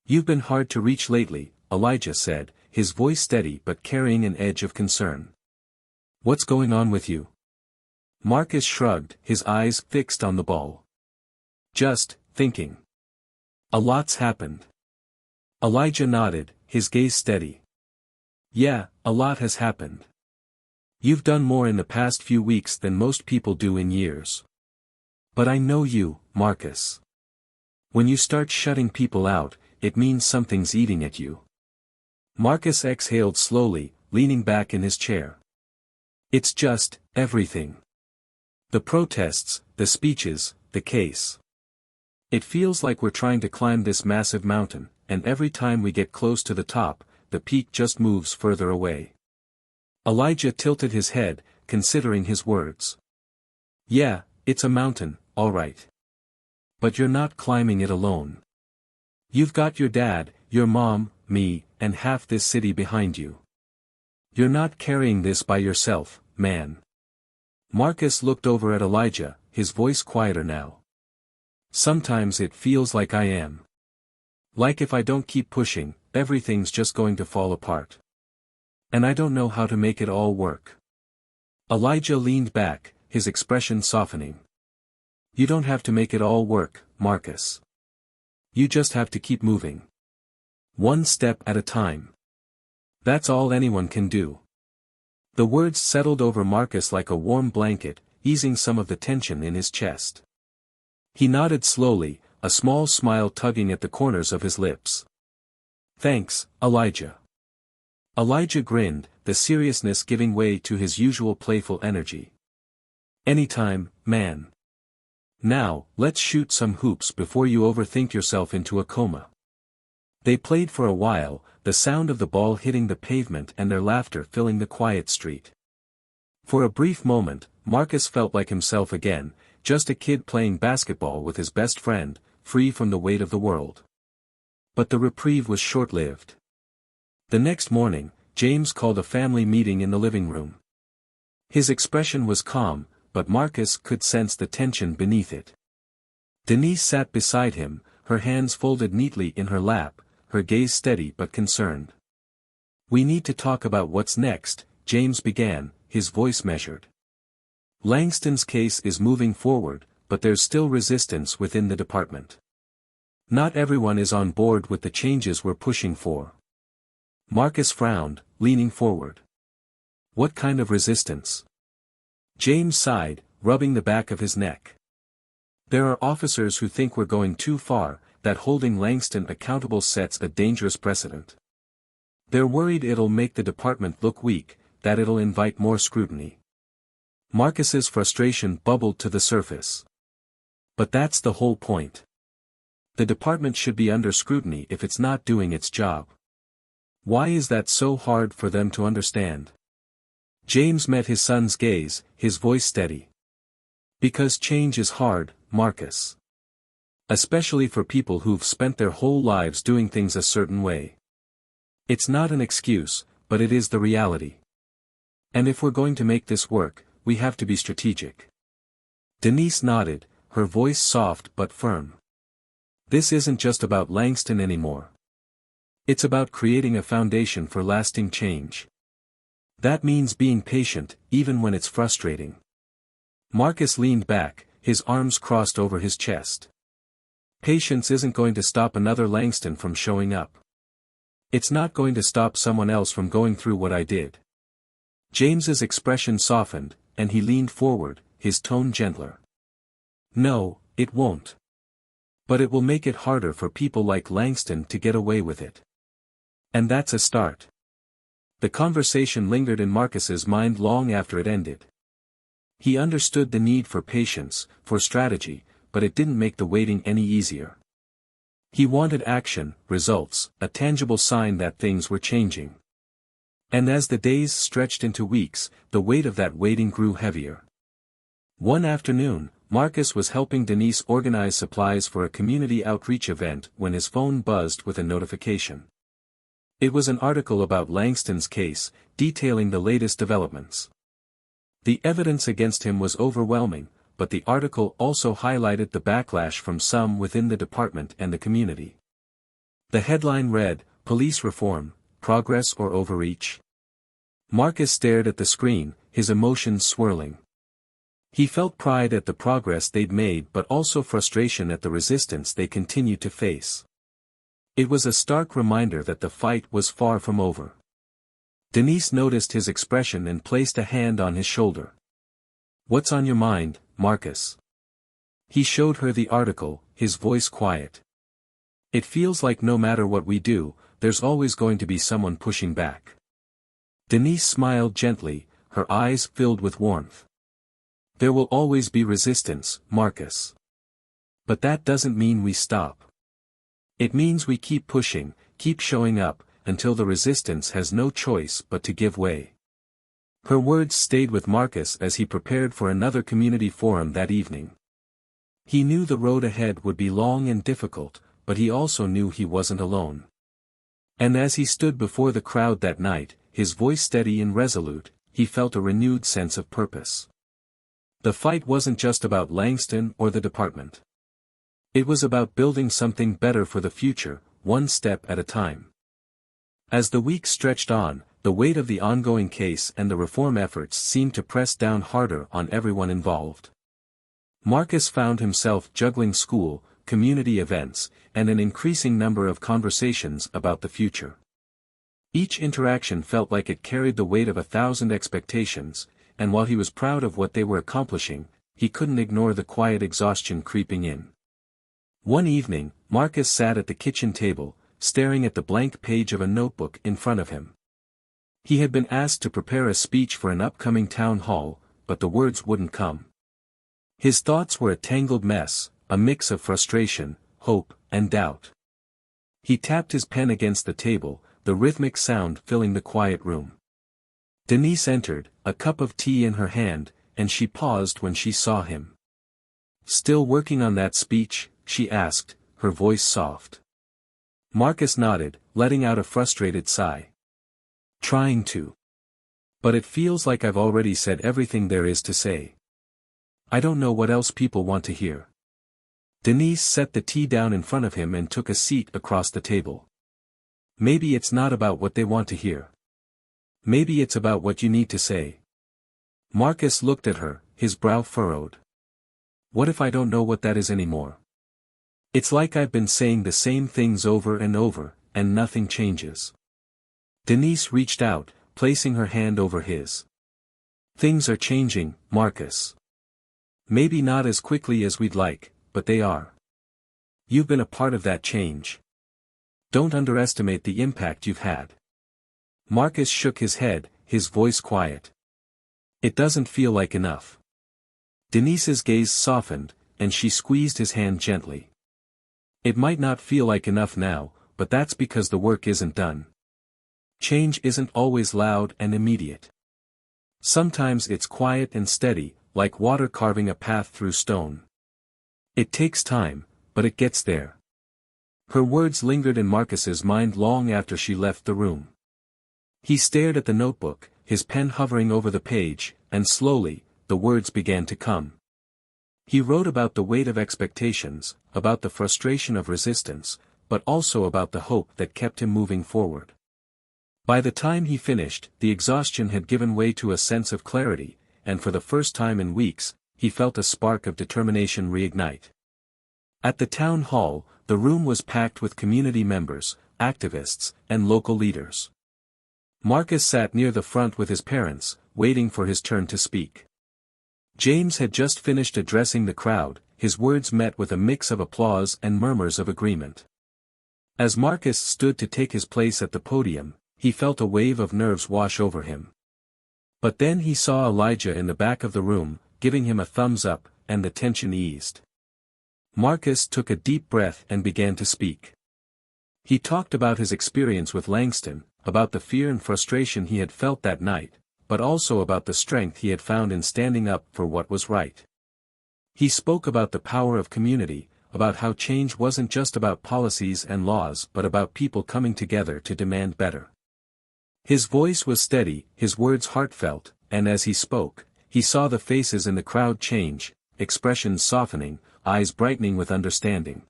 "You've been hard to reach lately," Elijah said, his voice steady but carrying an edge of concern. "What's going on with you?" Marcus shrugged, his eyes fixed on the ball. "Just thinking. A lot's happened." Elijah nodded, his gaze steady. Yeah, a lot has happened. You've done more in the past few weeks than most people do in years. But I know you, Marcus. When you start shutting people out, it means something's eating at you. Marcus exhaled slowly, leaning back in his chair. It's just, everything. The protests, the speeches, the case. It feels like we're trying to climb this massive mountain, and every time we get close to the top, the peak just moves further away. Elijah tilted his head, considering his words. Yeah, it's a mountain, all right. But you're not climbing it alone. You've got your dad, your mom, me, and half this city behind you. You're not carrying this by yourself, man. Marcus looked over at Elijah, his voice quieter now. Sometimes it feels like I am. Like if I don't keep pushing, everything's just going to fall apart. And I don't know how to make it all work. Elijah leaned back, his expression softening. You don't have to make it all work, Marcus. You just have to keep moving. One step at a time. That's all anyone can do. The words settled over Marcus like a warm blanket, easing some of the tension in his chest. He nodded slowly, a small smile tugging at the corners of his lips. Thanks, Elijah. Elijah grinned, the seriousness giving way to his usual playful energy. Anytime, man. Now, let's shoot some hoops before you overthink yourself into a coma. They played for a while, the sound of the ball hitting the pavement and their laughter filling the quiet street. For a brief moment, Marcus felt like himself again, just a kid playing basketball with his best friend, free from the weight of the world. But the reprieve was short-lived. The next morning, James called a family meeting in the living room. His expression was calm, but Marcus could sense the tension beneath it. Denise sat beside him, her hands folded neatly in her lap, her gaze steady but concerned. We need to talk about what's next, James began, his voice measured. Langston's case is moving forward, but there's still resistance within the department. Not everyone is on board with the changes we're pushing for. Marcus frowned, leaning forward. What kind of resistance? James sighed, rubbing the back of his neck. There are officers who think we're going too far, that holding Langston accountable sets a dangerous precedent. They're worried it'll make the department look weak, that it'll invite more scrutiny. Marcus's frustration bubbled to the surface. But that's the whole point. The department should be under scrutiny if it's not doing its job. Why is that so hard for them to understand? James met his son's gaze, his voice steady. Because change is hard, Marcus. Especially for people who've spent their whole lives doing things a certain way. It's not an excuse, but it is the reality. And if we're going to make this work, we have to be strategic. Denise nodded, her voice soft but firm. This isn't just about Langston anymore. It's about creating a foundation for lasting change. That means being patient, even when it's frustrating. Marcus leaned back, his arms crossed over his chest. Patience isn't going to stop another Langston from showing up. It's not going to stop someone else from going through what I did. James's expression softened, and he leaned forward, his tone gentler. No, it won't. But it will make it harder for people like Langston to get away with it. And that's a start. The conversation lingered in Marcus's mind long after it ended. He understood the need for patience, for strategy, but it didn't make the waiting any easier. He wanted action, results, a tangible sign that things were changing. And as the days stretched into weeks, the weight of that waiting grew heavier. One afternoon, Marcus was helping Denise organize supplies for a community outreach event when his phone buzzed with a notification. It was an article about Langston's case, detailing the latest developments. The evidence against him was overwhelming, but the article also highlighted the backlash from some within the department and the community. The headline read, Police Reform, Progress or Overreach? Marcus stared at the screen, his emotions swirling. He felt pride at the progress they'd made but also frustration at the resistance they continued to face. It was a stark reminder that the fight was far from over. Denise noticed his expression and placed a hand on his shoulder. "What's on your mind, Marcus?" He showed her the article, his voice quiet. "It feels like no matter what we do, there's always going to be someone pushing back." Denise smiled gently, her eyes filled with warmth. "There will always be resistance, Marcus. But that doesn't mean we stop. It means we keep pushing, keep showing up, until the resistance has no choice but to give way." Her words stayed with Marcus as he prepared for another community forum that evening. He knew the road ahead would be long and difficult, but he also knew he wasn't alone. And as he stood before the crowd that night, his voice steady and resolute, he felt a renewed sense of purpose. The fight wasn't just about Langston or the department. It was about building something better for the future, one step at a time. As the weeks stretched on, the weight of the ongoing case and the reform efforts seemed to press down harder on everyone involved. Marcus found himself juggling school, community events, and an increasing number of conversations about the future. Each interaction felt like it carried the weight of 1,000 expectations, and while he was proud of what they were accomplishing, he couldn't ignore the quiet exhaustion creeping in. One evening, Marcus sat at the kitchen table, staring at the blank page of a notebook in front of him. He had been asked to prepare a speech for an upcoming town hall, but the words wouldn't come. His thoughts were a tangled mess, a mix of frustration, hope, and doubt. He tapped his pen against the table, the rhythmic sound filling the quiet room. Denise entered, a cup of tea in her hand, and she paused when she saw him. "Still working on that speech?" she asked, her voice soft. Marcus nodded, letting out a frustrated sigh. "Trying to. But it feels like I've already said everything there is to say. I don't know what else people want to hear." Denise set the tea down in front of him and took a seat across the table. "Maybe it's not about what they want to hear. Maybe it's about what you need to say." Marcus looked at her, his brow furrowed. "What if I don't know what that is anymore? It's like I've been saying the same things over and over, and nothing changes." Denise reached out, placing her hand over his. "Things are changing, Marcus. Maybe not as quickly as we'd like, but they are. You've been a part of that change. Don't underestimate the impact you've had." Marcus shook his head, his voice quiet. "It doesn't feel like enough." Denise's gaze softened, and she squeezed his hand gently. "It might not feel like enough now, but that's because the work isn't done. Change isn't always loud and immediate. Sometimes it's quiet and steady, like water carving a path through stone. It takes time, but it gets there." Her words lingered in Marcus's mind long after she left the room. He stared at the notebook, his pen hovering over the page, and slowly, the words began to come. He wrote about the weight of expectations, about the frustration of resistance, but also about the hope that kept him moving forward. By the time he finished, the exhaustion had given way to a sense of clarity, and for the first time in weeks, he felt a spark of determination reignite. At the town hall, the room was packed with community members, activists, and local leaders. Marcus sat near the front with his parents, waiting for his turn to speak. James had just finished addressing the crowd, his words met with a mix of applause and murmurs of agreement. As Marcus stood to take his place at the podium, he felt a wave of nerves wash over him. But then he saw Elijah in the back of the room, giving him a thumbs up, and the tension eased. Marcus took a deep breath and began to speak. He talked about his experience with Langston, about the fear and frustration he had felt that night, but also about the strength he had found in standing up for what was right. He spoke about the power of community, about how change wasn't just about policies and laws but about people coming together to demand better. His voice was steady, his words heartfelt, and as he spoke, he saw the faces in the crowd change, expressions softening, eyes brightening with understanding.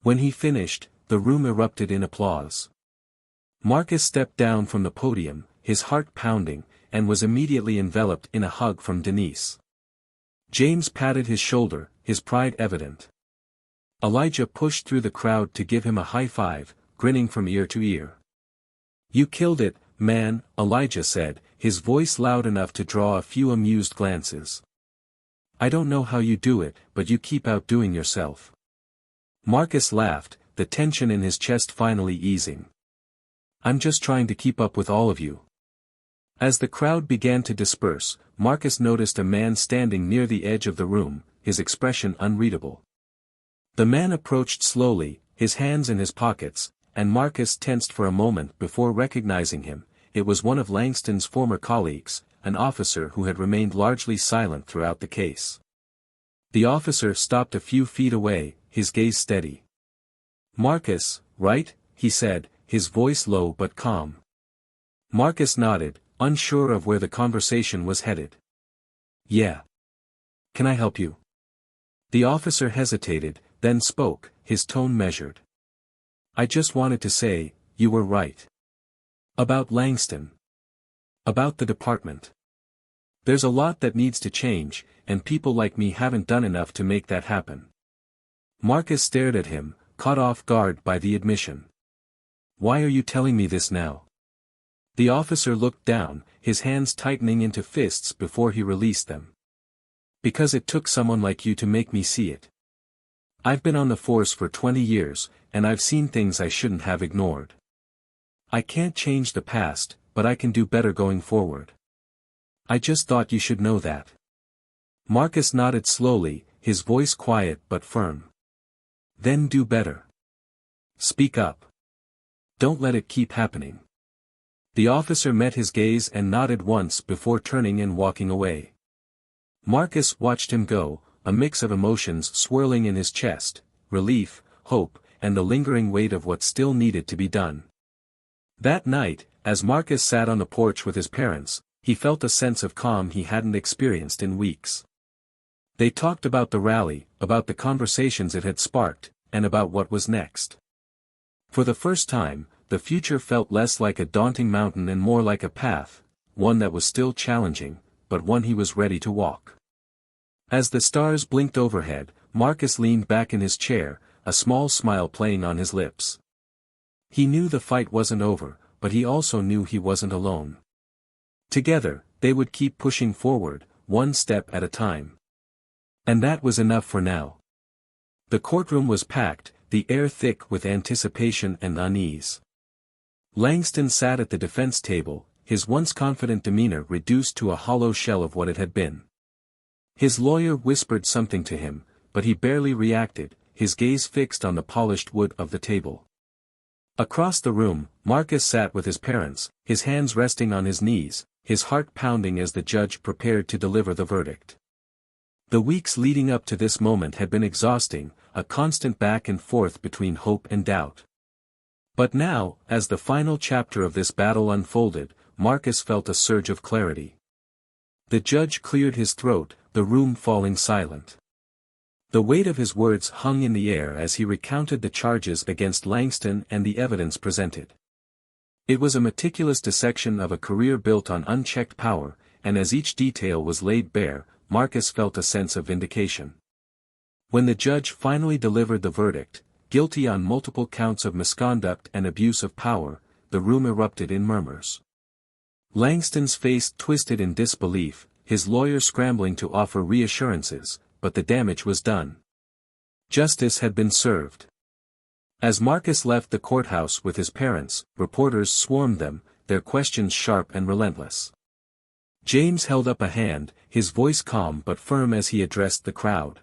When he finished, the room erupted in applause. Marcus stepped down from the podium, his heart pounding, and was immediately enveloped in a hug from Denise. James patted his shoulder, his pride evident. Elijah pushed through the crowd to give him a high five, grinning from ear to ear. "You killed it, man," Elijah said, his voice loud enough to draw a few amused glances. "I don't know how you do it, but you keep outdoing yourself." Marcus laughed, the tension in his chest finally easing. "I'm just trying to keep up with all of you." As the crowd began to disperse, Marcus noticed a man standing near the edge of the room, his expression unreadable. The man approached slowly, his hands in his pockets, and Marcus tensed for a moment before recognizing him. It was one of Langston's former colleagues, an officer who had remained largely silent throughout the case. The officer stopped a few feet away, his gaze steady. "Marcus, right?" he said, his voice low but calm. Marcus nodded, unsure of where the conversation was headed. "Yeah. Can I help you?" The officer hesitated, then spoke, his tone measured. "I just wanted to say, you were right. About Langston. About the department. There's a lot that needs to change, and people like me haven't done enough to make that happen." Marcus stared at him, caught off guard by the admission. "Why are you telling me this now?" The officer looked down, his hands tightening into fists before he released them. "Because it took someone like you to make me see it. I've been on the force for 20 years, and I've seen things I shouldn't have ignored. I can't change the past, but I can do better going forward. I just thought you should know that." Marcus nodded slowly, his voice quiet but firm. "Then do better. Speak up. Don't let it keep happening." The officer met his gaze and nodded once before turning and walking away. Marcus watched him go, a mix of emotions swirling in his chest, relief, hope, and the lingering weight of what still needed to be done. That night, as Marcus sat on the porch with his parents, he felt a sense of calm he hadn't experienced in weeks. They talked about the rally, about the conversations it had sparked, and about what was next. For the first time, the future felt less like a daunting mountain and more like a path, one that was still challenging, but one he was ready to walk. As the stars blinked overhead, Marcus leaned back in his chair, a small smile playing on his lips. He knew the fight wasn't over, but he also knew he wasn't alone. Together, they would keep pushing forward, one step at a time. And that was enough for now. The courtroom was packed, the air thick with anticipation and unease. Langston sat at the defense table, his once confident demeanor reduced to a hollow shell of what it had been. His lawyer whispered something to him, but he barely reacted, his gaze fixed on the polished wood of the table. Across the room, Marcus sat with his parents, his hands resting on his knees, his heart pounding as the judge prepared to deliver the verdict. The weeks leading up to this moment had been exhausting, a constant back and forth between hope and doubt. But now, as the final chapter of this battle unfolded, Marcus felt a surge of clarity. The judge cleared his throat, the room falling silent. The weight of his words hung in the air as he recounted the charges against Langston and the evidence presented. It was a meticulous dissection of a career built on unchecked power, and as each detail was laid bare, Marcus felt a sense of vindication. When the judge finally delivered the verdict, guilty on multiple counts of misconduct and abuse of power, the room erupted in murmurs. Langston's face twisted in disbelief, his lawyer scrambling to offer reassurances, but the damage was done. Justice had been served. As Marcus left the courthouse with his parents, reporters swarmed them, their questions sharp and relentless. James held up a hand, his voice calm but firm as he addressed the crowd.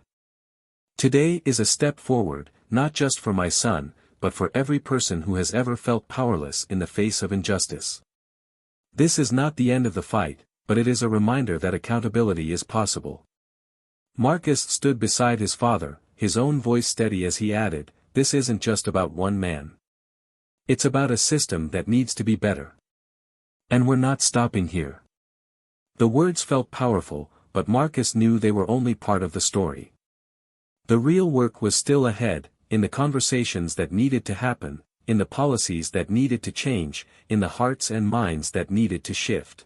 "Today is a step forward, not just for my son, but for every person who has ever felt powerless in the face of injustice. This is not the end of the fight, but it is a reminder that accountability is possible." Marcus stood beside his father, his own voice steady as he added, "This isn't just about one man. It's about a system that needs to be better. And we're not stopping here." The words felt powerful, but Marcus knew they were only part of the story. The real work was still ahead, in the conversations that needed to happen, in the policies that needed to change, in the hearts and minds that needed to shift.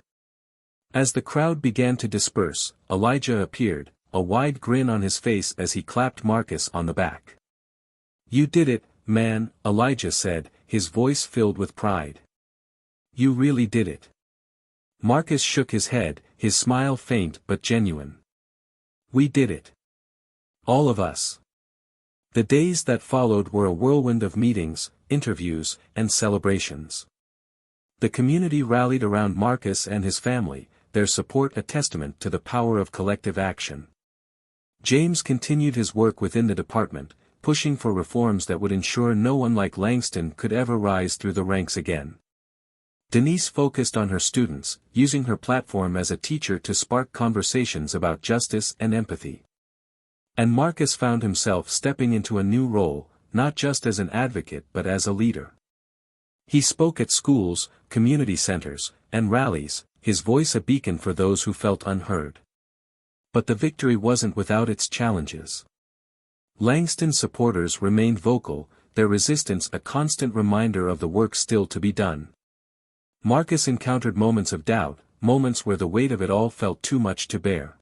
As the crowd began to disperse, Elijah appeared, a wide grin on his face as he clapped Marcus on the back. "You did it, man," Elijah said, his voice filled with pride. You really did it. Marcus shook his head, his smile faint but genuine. We did it. All of us. The days that followed were a whirlwind of meetings, interviews, and celebrations. The community rallied around Marcus and his family, their support a testament to the power of collective action. James continued his work within the department, pushing for reforms that would ensure no one like Langston could ever rise through the ranks again. Denise focused on her students, using her platform as a teacher to spark conversations about justice and empathy. And Marcus found himself stepping into a new role, not just as an advocate but as a leader. He spoke at schools, community centers, and rallies, his voice a beacon for those who felt unheard. But the victory wasn't without its challenges. Langston's supporters remained vocal, their resistance a constant reminder of the work still to be done. Marcus encountered moments of doubt, moments where the weight of it all felt too much to bear.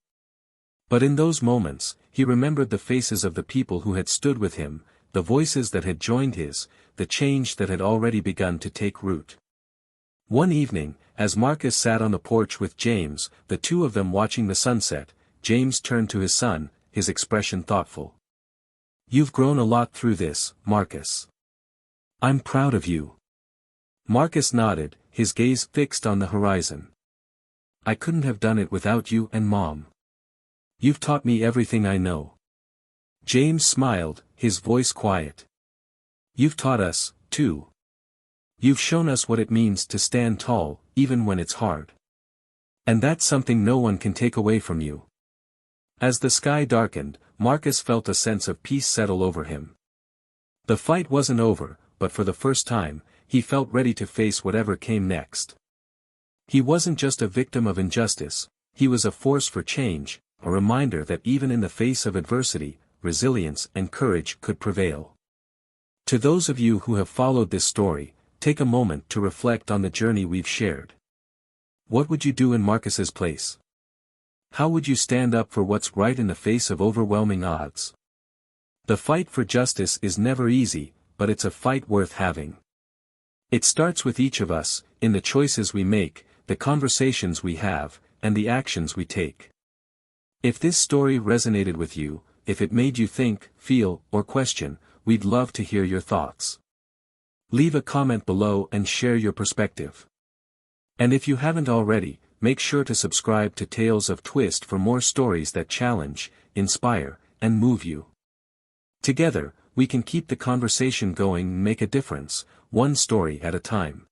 But in those moments, he remembered the faces of the people who had stood with him, the voices that had joined his, the change that had already begun to take root. One evening, as Marcus sat on the porch with James, the two of them watching the sunset, James turned to his son, his expression thoughtful. You've grown a lot through this, Marcus. I'm proud of you. Marcus nodded, his gaze fixed on the horizon. I couldn't have done it without you and Mom. You've taught me everything I know. James smiled, his voice quiet. You've taught us, too. You've shown us what it means to stand tall, even when it's hard. And that's something no one can take away from you. As the sky darkened, Marcus felt a sense of peace settle over him. The fight wasn't over, but for the first time, he felt ready to face whatever came next. He wasn't just a victim of injustice, he was a force for change, a reminder that even in the face of adversity, resilience and courage could prevail. To those of you who have followed this story, take a moment to reflect on the journey we've shared. What would you do in Marcus's place? How would you stand up for what's right in the face of overwhelming odds? The fight for justice is never easy, but it's a fight worth having. It starts with each of us, in the choices we make, the conversations we have, and the actions we take. If this story resonated with you, if it made you think, feel, or question, we'd love to hear your thoughts. Leave a comment below and share your perspective. And if you haven't already, make sure to subscribe to Tales of Twist for more stories that challenge, inspire, and move you. Together, we can keep the conversation going and make a difference, one story at a time.